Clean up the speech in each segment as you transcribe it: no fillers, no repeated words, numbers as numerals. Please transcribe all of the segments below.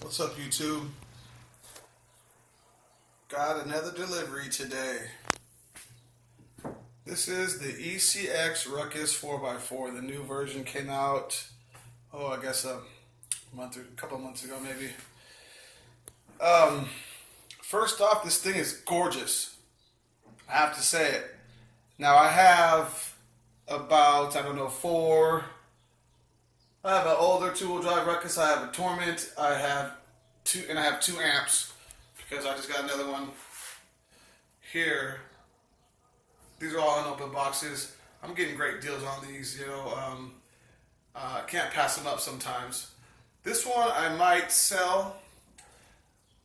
What's up, YouTube? Got another delivery today. This is the ECX Ruckus 4x4. The new version came out, I guess a couple of months ago maybe. First off, this thing is gorgeous. I have to say it. Now I have about, I have an older two-wheel drive Ruckus. I have a Torment. I have two amps because I just got another one here. These are all unopened boxes. I'm getting great deals on these. I can't pass them up sometimes. This one I might sell.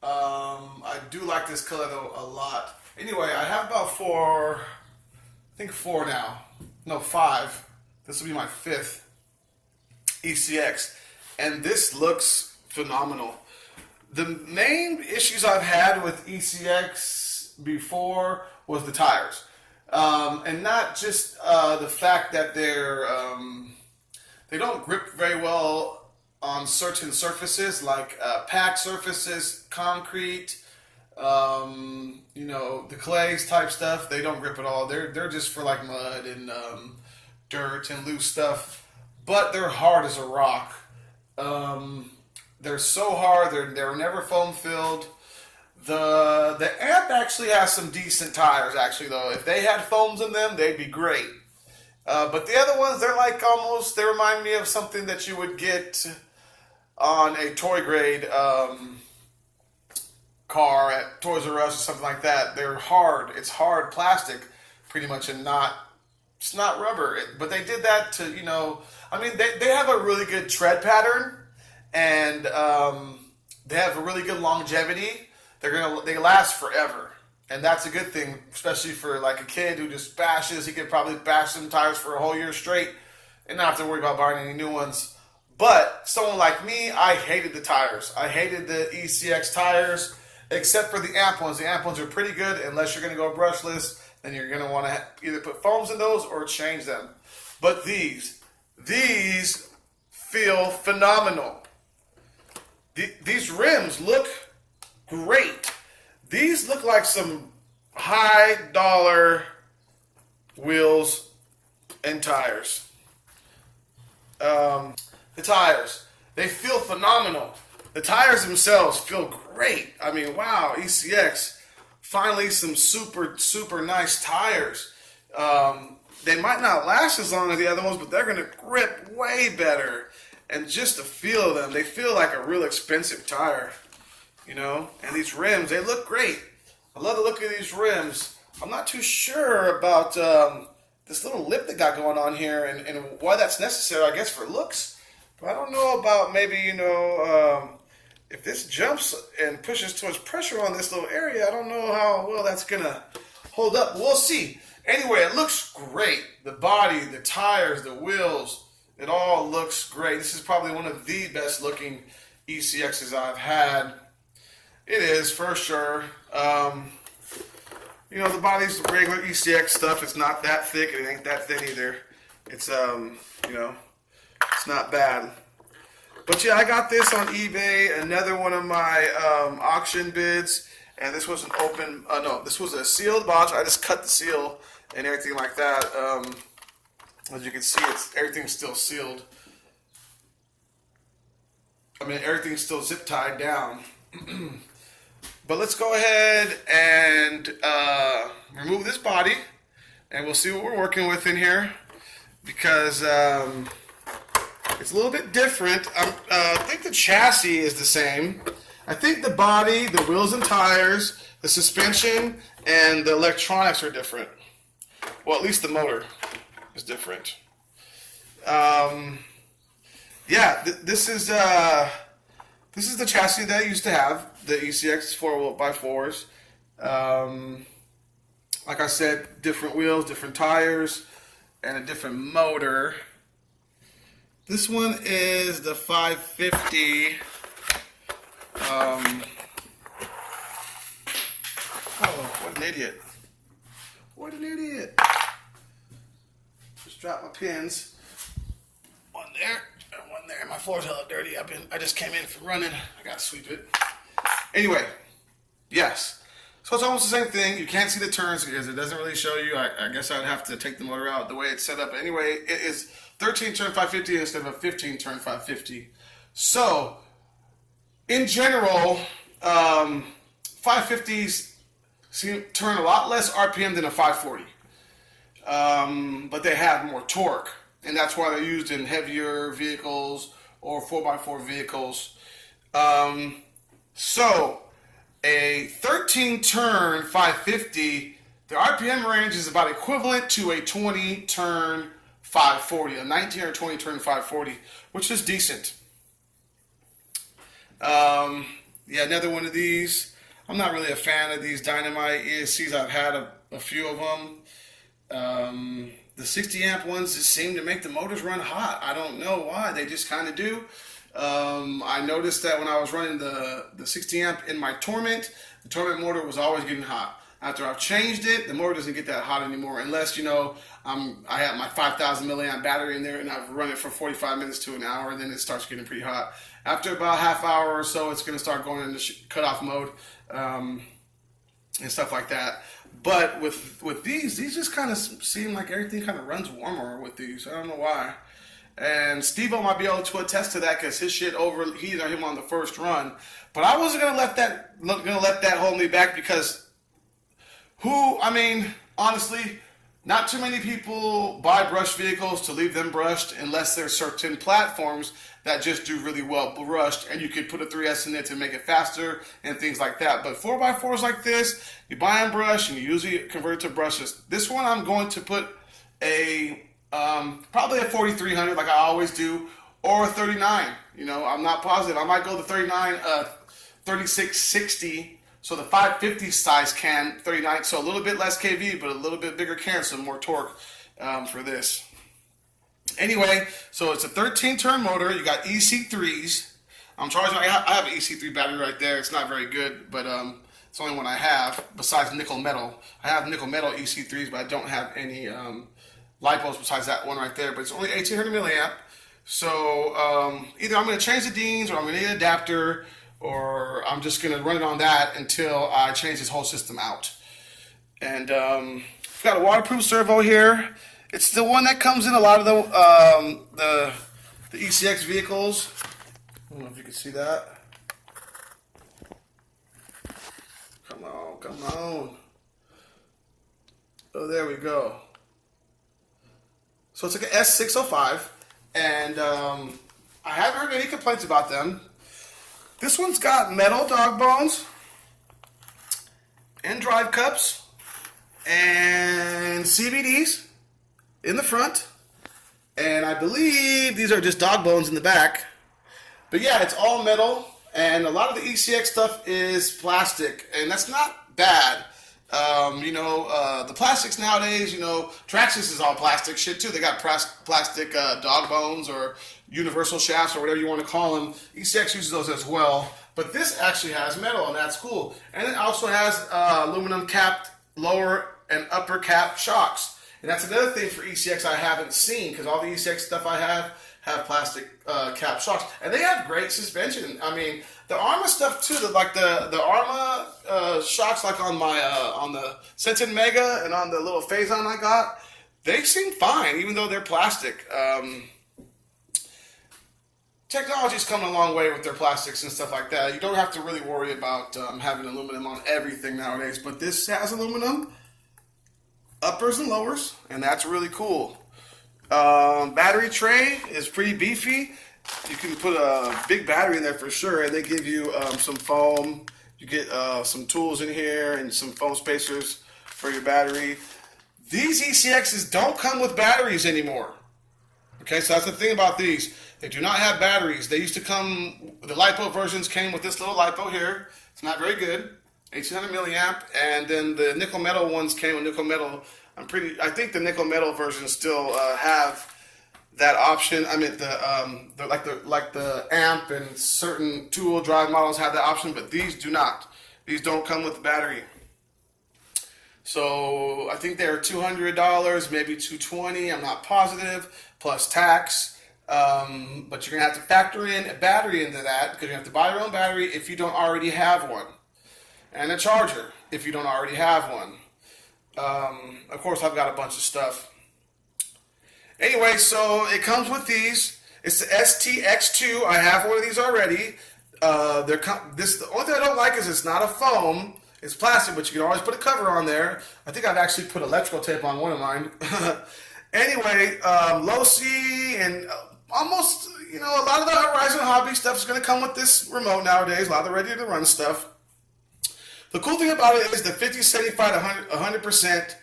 I do like this color though a lot. Anyway, I have about four now. No, five. This will be my fifth ECX, and this looks phenomenal. The main issues I've had with ECX before was the tires, and not just the fact that they don't grip very well on certain surfaces like packed surfaces, concrete, the clays type stuff. They don't grip at all. They're just for like mud and dirt and loose stuff. But they're hard as a rock. They're so hard. They're never foam filled. The amp actually has some decent tires. Actually, though, if they had foams in them, they'd be great. But the other ones, they're like they remind me of something that you would get on a toy grade car at Toys R Us or something like that. They're hard. It's hard plastic, pretty much, and it's not rubber. But they did that to, they have a really good tread pattern, and they have a really good longevity. They last forever, and that's a good thing, especially for like a kid who just bashes. He could probably bash some tires for a whole year straight and not have to worry about buying any new ones. But someone like me, I hated the tires. I hated the ECX tires, except for the amp ones. The amp ones are pretty good unless you're going to go brushless. Then you're going to want to either put foams in those or change them. But these feel phenomenal. These rims look great. These look like some high dollar wheels and tires. The tires, they feel phenomenal. The tires themselves feel great. I mean, wow, ECX. Finally, some super nice tires. They might not last as long as the other ones, but they're going to grip way better. And just the feel of them, they feel like a real expensive tire, And these rims, they look great. I love the look of these rims. I'm not too sure about this little lip that got going on here and why that's necessary, I guess, for looks. But I don't know about maybe, if this jumps and pushes towards pressure on this little area, I don't know how well that's going to hold up. We'll see. Anyway, it looks great. The body, the tires, the wheels, it all looks great. This is probably one of the best looking ECXs I've had. It is, for sure. The body's regular ECX stuff. It's not that thick. It ain't that thin either. It's, it's not bad. But yeah, I got this on eBay, another one of my auction bids, and this was this was a sealed box. I just cut the seal and everything like that. As you can see, everything's still sealed. Everything's still zip tied down. But let's go ahead and remove this body, and we'll see what we're working with in here, because it's a little bit different. I think the chassis is the same. I think the body, the wheels and tires, the suspension, and the electronics are different. Well, at least the motor is different. This is the chassis that I used to have, the ECX 4x4s. Like I said, different wheels, different tires, and a different motor. This one is the 550. What an idiot. What an idiot. Just dropped my pins. One there and one there. My floor's hella dirty. I just came in from running. I gotta sweep it. Anyway, yes. So it's almost the same thing. You can't see the turns because it doesn't really show you. I guess I'd have to take the motor out the way it's set up. But anyway, it is 13 turn 550 instead of a 15 turn 550. So, in general, 550s turn a lot less RPM than a 540. But they have more torque. And that's why they're used in heavier vehicles or 4x4 vehicles. So, a 13 turn 550, the RPM range is about equivalent to a 20 turn 540, a 19 or 20 turn 540, which is decent. Yeah, another one of these. I'm not really a fan of these Dynamite ESCs. I've had a few of them. The 60 amp ones just seem to make the motors run hot. I don't know why. They just kind of do. I noticed that when I was running the 60 amp in my Torment, the Torment motor was always getting hot. After I've changed it, the motor doesn't get that hot anymore unless, I have my 5,000 milliamp battery in there and I've run it for 45 minutes to an hour, and then it starts getting pretty hot. After about a half hour or so, it's going to start going into cutoff mode and stuff like that. But with these just kind of seem like everything kind of runs warmer with these. I don't know why. And Steve-O might be able to attest to that because his shit overheated on him on the first run. But I wasn't gonna let that hold me back because honestly, not too many people buy brushed vehicles to leave them brushed unless there's certain platforms that just do really well brushed, and you could put a 3S in it to make it faster and things like that. But 4x4s like this, you buy them brushed and you usually convert it to brushless. This one I'm going to put probably a 4300 like I always do, or a 39. I'm not positive. I might go the 39, 3660. So the 550 size can, 39, so a little bit less kV, but a little bit bigger can, so more torque for this. Anyway, so it's a 13 turn motor. You got EC3s. I'm charging. I have an EC3 battery right there. It's not very good, but it's the only one I have besides nickel metal. I have nickel metal EC3s, but I don't have any lipos besides that one right there. But it's only 1800 milliamp. So either I'm going to change the Deans, or I'm going to need an adapter, or I'm just going to run it on that until I change this whole system out. And I've got a waterproof servo here. It's the one that comes in a lot of the ECX vehicles. I don't know if you can see that. Come on. Oh, there we go. So it's like an S605, and I haven't heard any complaints about them. This one's got metal dog bones and drive cups and CVDs in the front, and I believe these are just dog bones in the back. But yeah, it's all metal, and a lot of the ECX stuff is plastic, and that's not bad. The plastics nowadays, Traxxas is all plastic shit too. They got plastic dog bones or universal shafts or whatever you want to call them. ECX uses those as well, but this actually has metal, and that's cool. And it also has aluminum capped lower and upper cap shocks. And that's another thing for ECX I haven't seen, because all the ECX stuff I have plastic cap shocks, and they have great suspension. I mean, the Arma stuff too. The Arma shocks, like on my on the Sentin Mega and on the little Phazon I got, they seem fine, even though they're plastic. Technology's come a long way with their plastics and stuff like that. You don't have to really worry about having aluminum on everything nowadays. But this has aluminum uppers and lowers, and that's really cool. Battery tray is pretty beefy. You can put a big battery in there for sure, and they give you some foam. You get some tools in here and some foam spacers for your battery. These ECXs don't come with batteries anymore. Okay, so that's the thing about these. They do not have batteries. They used to come, the LiPo versions came with this little LiPo here. It's not very good. 1800 milliamp, and then the nickel metal ones came with nickel metal. I think the nickel metal versions still have that option. I mean, the amp and certain two-wheel drive models have that option, but these do not. These don't come with the battery. So I think they're $200, maybe $220. I'm not positive, plus tax. But you're going to have to factor in a battery into that because you have to buy your own battery if you don't already have one. And a charger if you don't already have one. Of course, I've got a bunch of stuff. Anyway, so it comes with these. It's the STX2. I have one of these already. The only thing I don't like is it's not a foam. It's plastic, but you can always put a cover on there. I think I've actually put electrical tape on one of mine. Anyway, low C and almost, a lot of the Horizon Hobby stuff is going to come with this remote nowadays. A lot of the ready-to-run stuff. The cool thing about it is the 50-75 to 100%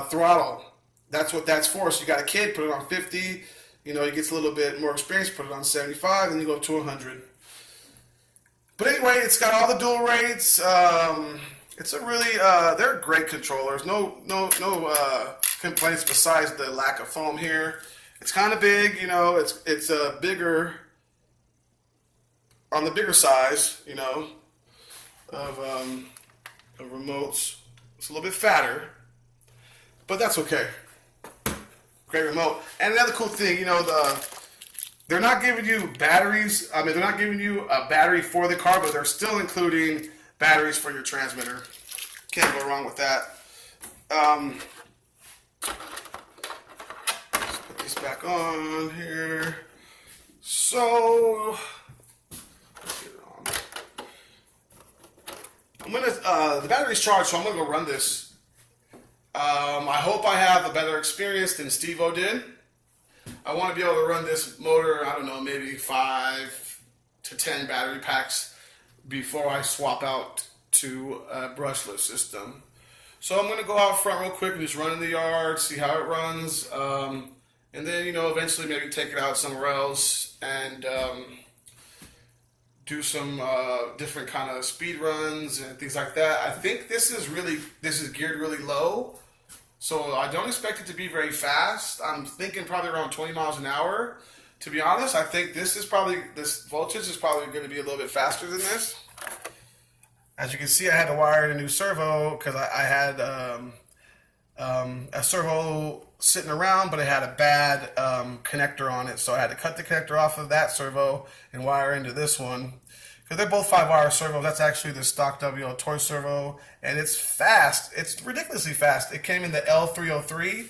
throttle. That's what that's for. So you got a kid, put it on 50. He gets a little bit more experience, put it on 75, and you go up to 100. But anyway, it's got all the dual rates. It's a really, they're great controllers. No complaints besides the lack of foam here. It's kind of big, it's bigger, on the bigger size, of remotes. It's a little bit fatter, but that's okay. Great remote. And another cool thing, they're not giving you batteries. I mean, they're not giving you a battery for the car, but they're still including batteries for your transmitter. Can't go wrong with that. Let's put these back on here. So, let's get it on. The battery's charged, so I'm gonna go run this. I hope I have a better experience than Steve-O did. I want to be able to run this motor, I don't know, maybe 5 to 10 battery packs before I swap out to a brushless system. So I'm going to go out front real quick and just run in the yard, see how it runs, and then, eventually maybe take it out somewhere else and do some different kind of speed runs and things like that. I think this is geared really low. So I don't expect it to be very fast. I'm thinking probably around 20 miles an hour. To be honest, I think this voltage is probably going to be a little bit faster than this. As you can see, I had to wire in a new servo because I had a servo sitting around, but it had a bad connector on it. So I had to cut the connector off of that servo and wire into this one. Because they're both 5-wire servos. That's actually the stock WO toy servo. And it's fast. It's ridiculously fast. It came in the L303.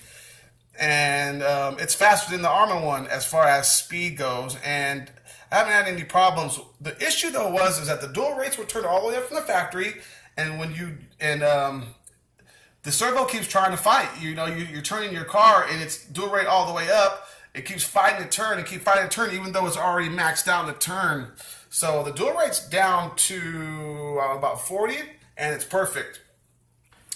And it's faster than the Arma one as far as speed goes. And I haven't had any problems. The issue, though, is that the dual rates were turned all the way up from the factory. And the servo keeps trying to fight. You're turning your car, and it's dual rate all the way up. It keeps fighting the turn and keep fighting the turn, even though it's already maxed out in the turn. So the dual rate's down to about 40, and it's perfect.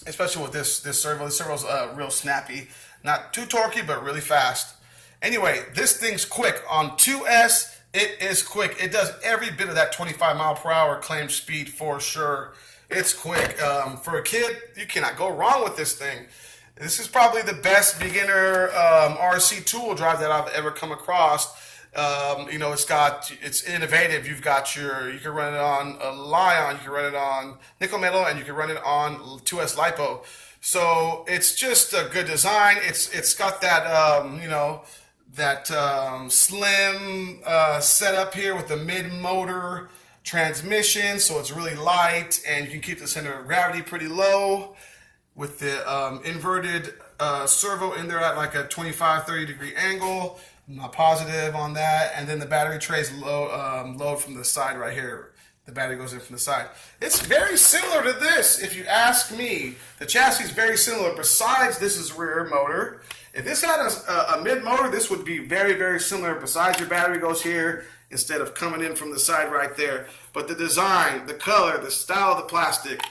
Especially with this servo. This servo's real snappy. Not too torquey, but really fast. Anyway, this thing's quick. On 2S, it is quick. It does every bit of that 25 mile per hour claimed speed for sure. It's quick. For a kid, you cannot go wrong with this thing. This is probably the best beginner RC two-wheel drive that I've ever come across. It's innovative. You can run it on a Lion, you can run it on nickel metal, and you can run it on 2S LiPo. So it's just a good design. It's got that slim setup here with the mid motor transmission, so it's really light, and you can keep the center of gravity pretty low with the inverted servo in there at like a 25-30 degree angle. I'm not positive on that. And then the battery trays load from the side right here. The battery goes in from the side. It's very similar to this, if you ask me. The chassis is very similar. Besides, this is rear motor. If this had a mid motor, this would be very, very similar. Besides, your battery goes here instead of coming in from the side right there. But the design, the color, the style of the plastic,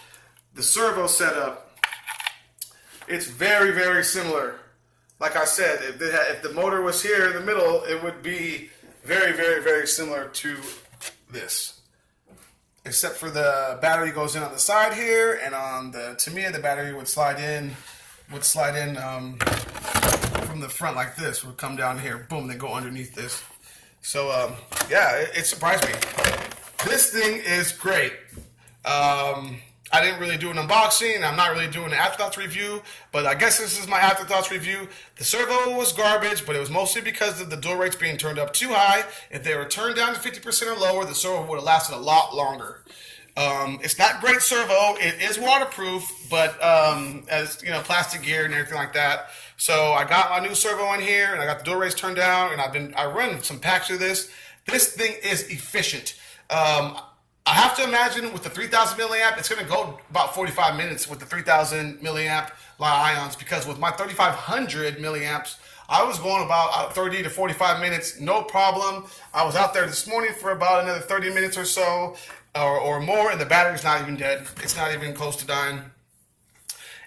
the servo setup, it's very, very similar. Like I said, if the motor was here in the middle, it would be very, very, very similar to this. Except for the battery goes in on the side here, and on the Tamiya, the battery would slide in from the front like this. Would come down here, boom, then go underneath this. So yeah, it surprised me. This thing is great. I didn't really do an unboxing. I'm not really doing an afterthoughts review, but I guess this is my afterthoughts review. The servo was garbage, but it was mostly because of the dual rates being turned up too high. If they were turned down to 50% or lower, the servo would have lasted a lot longer. It's not great servo. It is waterproof, but as you know, plastic gear and everything like that. So I got my new servo in here, and I got the dual rates turned down, and I run some packs through this. This thing is efficient. I have to imagine with the 3000 milliamp, it's going to go about 45 minutes with the 3000 milliamp ions, because with my 3500 milliamps, I was going about 30 to 45 minutes, no problem. I was out there this morning for about another 30 minutes or so, or more, and the battery's not even dead. It's not even close to dying.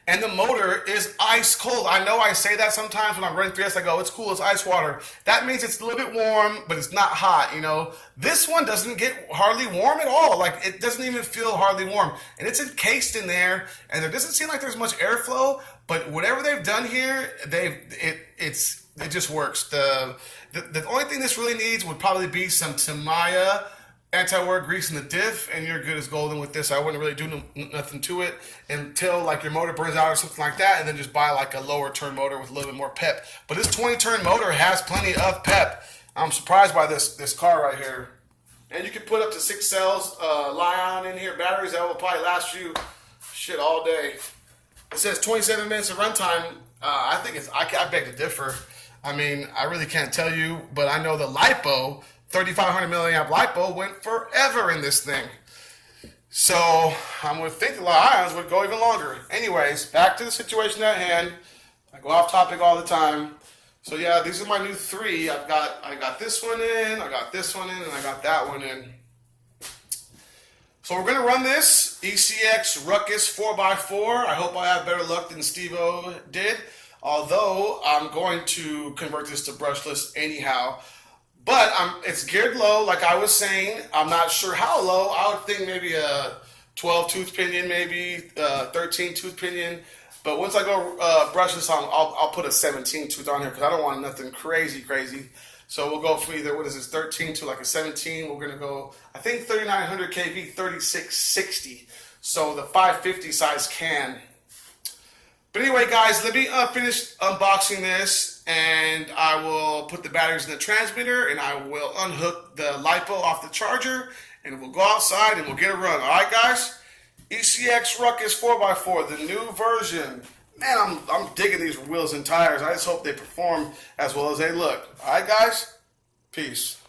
And the motor is ice cold. I know I say that sometimes when I'm running through this, I go, it's cool, it's ice water. That means it's a little bit warm, but it's not hot, you know. This one doesn't get hardly warm at all. Like, it doesn't even feel hardly warm. And it's encased in there, and there doesn't seem like there's much airflow, but whatever they've done here, it just works. The only thing this really needs would probably be some Tamiya anti-wear grease in the diff, and you're good as golden with this. I wouldn't really do nothing to it until like your motor burns out or something like that, and then just buy like a lower turn motor with a little bit more pep. But this 20 turn motor has plenty of pep. I'm surprised by this car right here. And you can put up to 6 cells Li-ion in here, batteries that will probably last you shit all day. It says 27 minutes of runtime. I think I beg to differ. I mean, I really can't tell you, but I know the LiPo 3500 milliamp LiPo went forever in this thing. So I'm going to think the ions would go even longer. Anyways, back to the situation at hand. I go off topic all the time. So yeah, these are my new 3. I got this one in, I got this one in, and I got that one in. So we're going to run this ECX Ruckus 4x4. I hope I have better luck than Steve-O did. Although I'm going to convert this to brushless anyhow. But it's geared low, like I was saying. I'm not sure how low. I would think maybe a 12 tooth pinion, maybe 13 tooth pinion. But once I go brushless, I'll put a 17 tooth on here because I don't want nothing crazy. So we'll go from either, 13 to like a 17. We're going to go, I think 3900 kV, 3660. So the 550 size can. But anyway, guys, let me finish unboxing this, and I will put the batteries in the transmitter, and I will unhook the LiPo off the charger, and we'll go outside and we'll get a run. All right, guys? ECX Ruckus 4x4, the new version. Man, I'm digging these wheels and tires. I just hope they perform as well as they look. All right, guys? Peace.